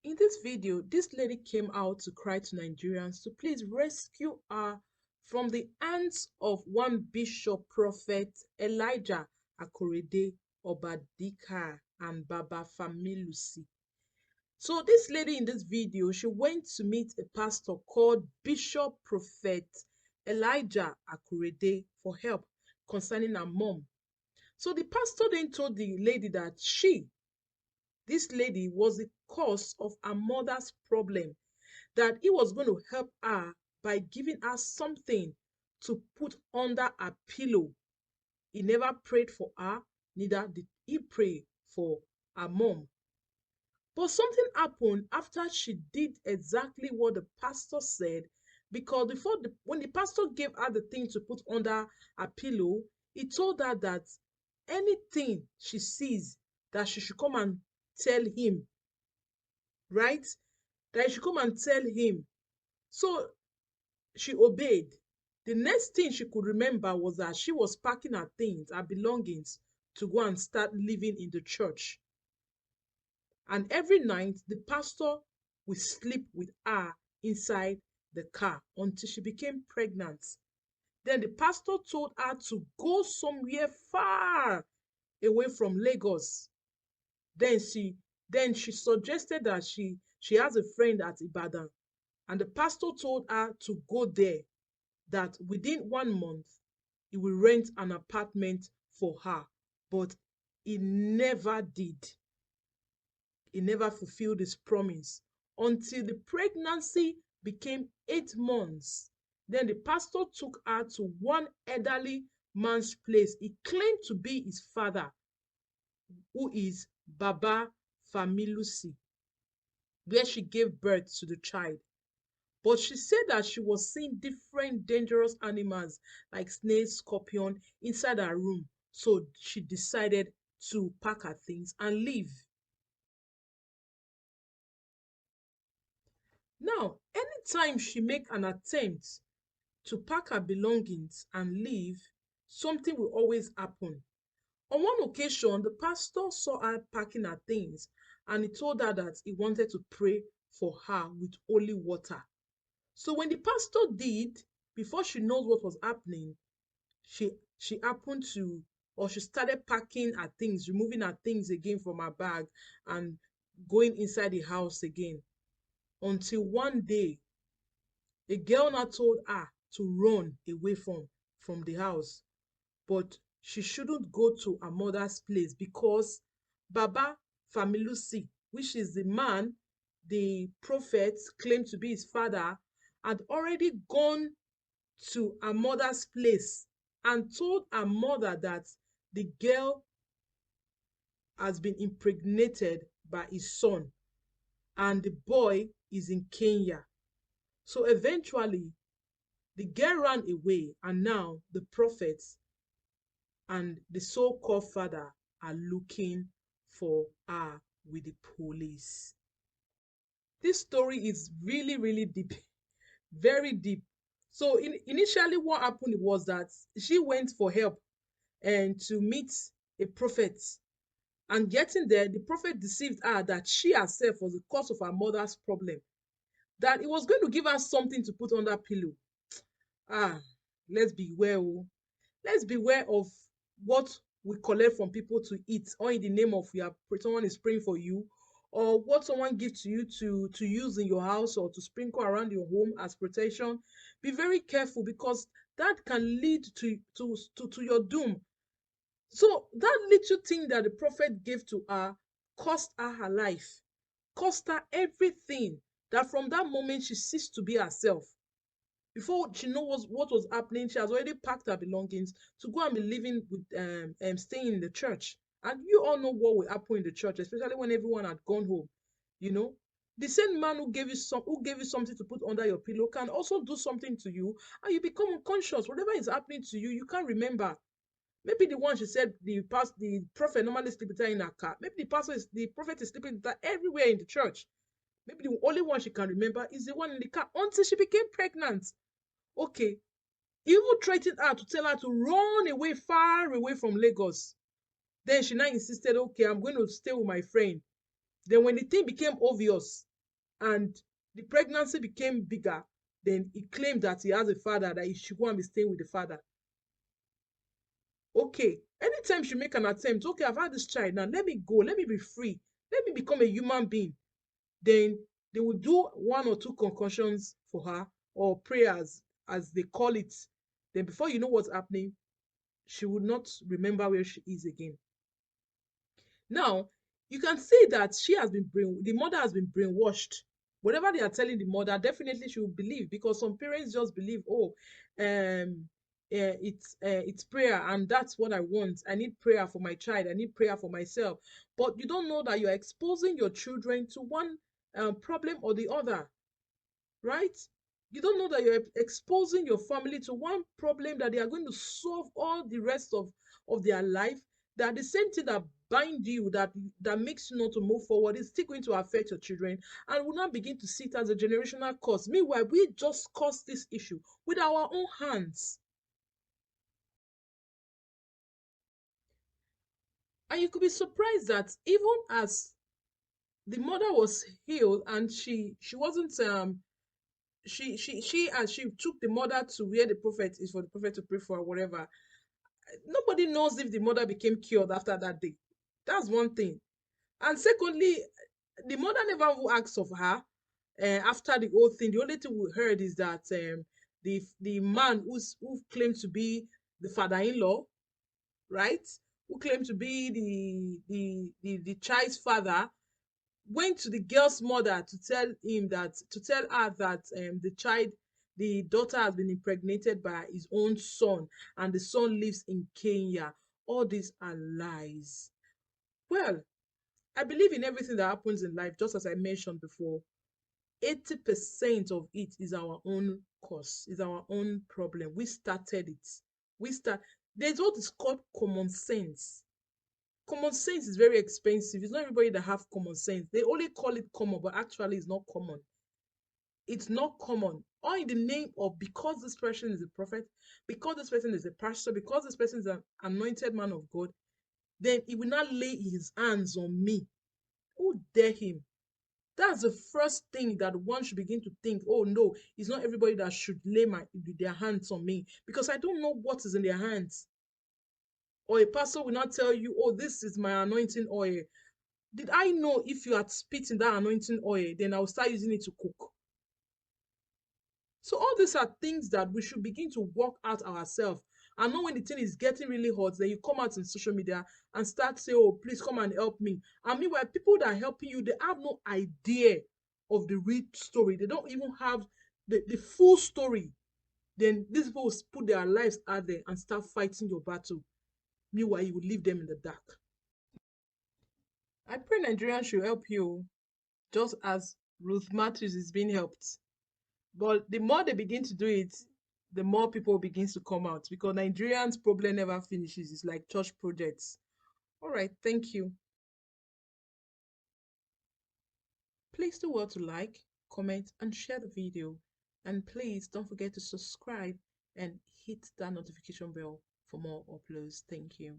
In this video, this lady came out to cry to Nigerians to please rescue her from the hands of one bishop prophet Elijah Akorede, Obadika, and Baba Familusi. So this lady in this video, she went to meet a pastor called Bishop Prophet Elijah Akorede for help concerning her mom. So the pastor then told the lady that this lady was the cause of her mother's problem, that he was going to help her by giving her something to put under her pillow. He never prayed for her, neither did he pray for her mom. But something happened after she did exactly what the pastor said, because when the pastor gave her the thing to put under her pillow, he told her that anything she sees, that she should come and tell him, right? That she should come and tell him. So she obeyed. The next thing she could remember was that she was packing her things, her belongings, to go and start living in the church. And every night, the pastor would sleep with her inside the car until she became pregnant. Then the pastor told her to go somewhere far away from Lagos. Then she suggested that she has a friend at Ibadan, and the pastor told her to go there, that within 1 month he will rent an apartment for her. But he never did. He never fulfilled his promise until the pregnancy became 8 months. Then the pastor took her to one elderly man's place. He claimed to be his father, who is Baba Familusi, where she gave birth to the child. But she said that she was seeing different dangerous animals like snakes, scorpion inside her room. So she decided to pack her things and leave. Now, anytime she make an attempt to pack her belongings and leave, something will always happen. On one occasion, the pastor saw her packing her things, and he told her that he wanted to pray for her with holy water. So when the pastor did, before she knows what was happening, she she happened to or she started packing her things, removing her things again from her bag and going inside the house again. Until one day, a girl now told her to run away from the house, but she shouldn't go to her mother's place because Baba Familusi, which is the man the prophet claimed to be his father, had already gone to her mother's place and told her mother that the girl has been impregnated by his son and the boy is in Kenya. So eventually, the girl ran away, and now the prophet and the so-called father are looking for her with the police. This story is really, really deep, very deep. So initially what happened was that she went for help and to meet a prophet, and getting there, the prophet deceived her that she herself was the cause of her mother's problem, that he was going to give her something to put under pillow. Ah, let's beware. Oh. Let's beware of what we collect from people to eat, or in the name of someone is praying for you, or what someone gives to you to use in your house or to sprinkle around your home as protection. Be very careful, because that can lead to your doom. So that little thing that the prophet gave to her cost her life, cost her everything. That from that moment she ceased to be herself. Before she knows what was happening, she has already packed her belongings to go and be living with staying in the church. And you all know what will happen in the church, especially when everyone had gone home. You know, the same man who gave you something to put under your pillow can also do something to you, and you become unconscious. Whatever is happening to you, you can't remember. Maybe the one she said the prophet normally sleep with her in her car. Maybe the prophet is sleeping with her everywhere in the church. Maybe the only one she can remember is the one in the car until she became pregnant. Okay, he even threatened her to tell her to run away, far away from Lagos. Then she now insisted, okay, I'm going to stay with my friend. Then when the thing became obvious and the pregnancy became bigger, then he claimed that he has a father, that he should go and be staying with the father. Okay, anytime she make an attempt, okay, I've had this child, now let me go, let me be free, let me become a human being, then they will do one or two concussions for her, or prayers as they call it. Then before you know what's happening, she would not remember where she is again. Now, you can see that the mother has been brainwashed. Whatever they are telling the mother, definitely she will believe, because some parents just believe, oh, it's prayer, and that's what I want. I need prayer for my child. I need prayer for myself. But you don't know that you're exposing your children to one problem or the other, right? You don't know that you're exposing your family to one problem that they are going to solve all the rest of their life. That the same thing that bind you, that makes you not to move forward, is still going to affect your children, and will not begin to see it as a generational cause. Meanwhile, we just caused this issue with our own hands. And you could be surprised that even as the mother was healed, and she wasn't she as she took the mother to where the prophet is, for the prophet to pray for her, whatever, nobody knows if the mother became cured after that day. That's one thing. And secondly, the mother never even asked of her after the whole thing. The only thing we heard is that the man who claimed to be the father-in-law, right, who claimed to be the child's father, went to the girl's mother to tell her that the daughter has been impregnated by his own son, and the son lives in Kenya. All these are lies. Well, I believe in everything that happens in life, just as I mentioned before. 80% of it is our own cause, is our own problem. We started it. We start There's what is called common sense. Common sense is very expensive. It's not everybody that have common sense. They only call it common, but actually it's not common. It's not common. All in the name of, because this person is a prophet, because this person is a pastor, because this person is an anointed man of God, then he will not lay his hands on me. Who dare him? That's the first thing that one should begin to think. Oh no, it's not everybody that should lay their hands on me, because I don't know what is in their hands. Or a pastor will not tell you, oh, this is my anointing oil. Did I know if you had spit in that anointing oil, then I'll start using it to cook? So all these are things that we should begin to work out ourselves. And not when the thing is getting really hot, then you come out in social media and start saying, oh, please come and help me. And meanwhile, people that are helping you, they have no idea of the real story. They don't even have the full story. Then these people will put their lives out there and start fighting your battle. Meanwhile, you will leave them in the dark. I pray Nigerians should help you, just as Ruth Matthews is being helped. But the more they begin to do it, the more people begins to come out, because Nigerians' problem never finishes. It's like church projects. All right, thank you. Please do well to like, comment, and share the video. And please don't forget to subscribe and hit that notification bell for more uploads. Thank you.